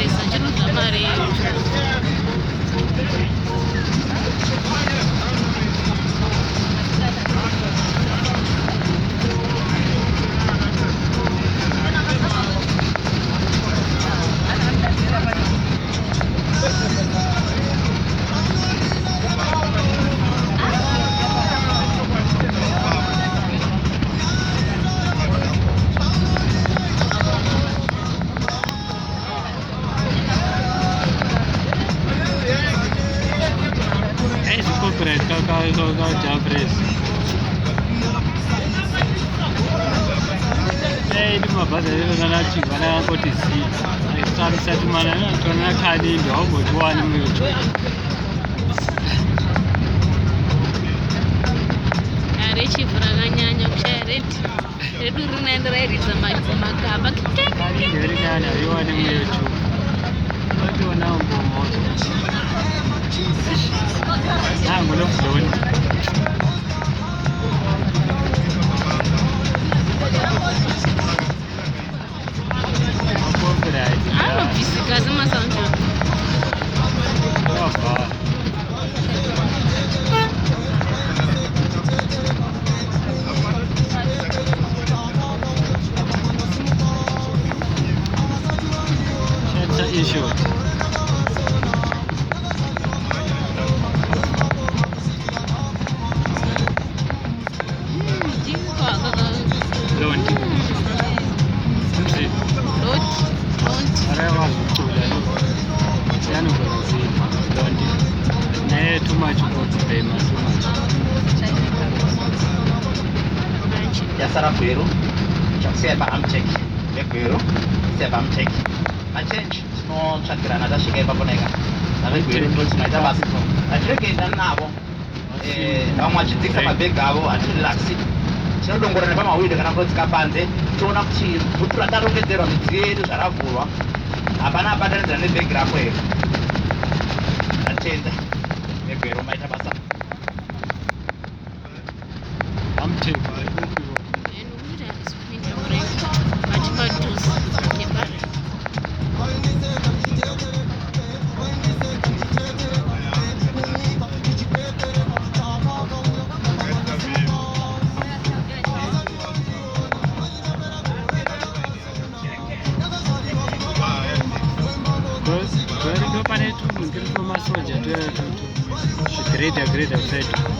pesa chiruda mari Jabres. Di mabhazi achiva angoti aisati mana tona khadi ndio haumbotiwani mucho chifu rakanyanya kushaya redu rinaenda rairidza magaba rinyanya riwane mucho otiona umbomo nangu nokudoni anobvisika semasound issue too much payment, too much. Yasara Peru, Chaksepa Amchek, Peru, Sebam Check. I change small Chakran, that she gave up on Ega. I think we're going to my Tabasco. I drink it now. How much it takes a big hour and relax it. So don't go to the way they're going to put Capante, turn up cheese, put a tarot there on the trade, Sarafura, Abana Pattern and the big graphic. I change Peru, my Tabasa. I'm taking great outside.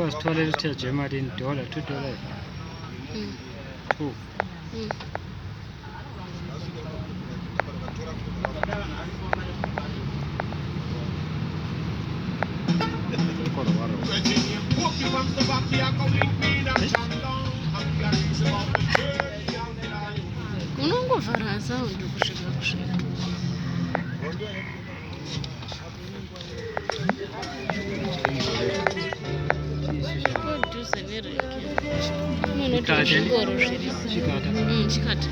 wasithola elithe emalini $2. Mm. 2. Mm. Unongovhara sound kusvika padhuze nereki munoti zvingoro zviripo Chikata. chikata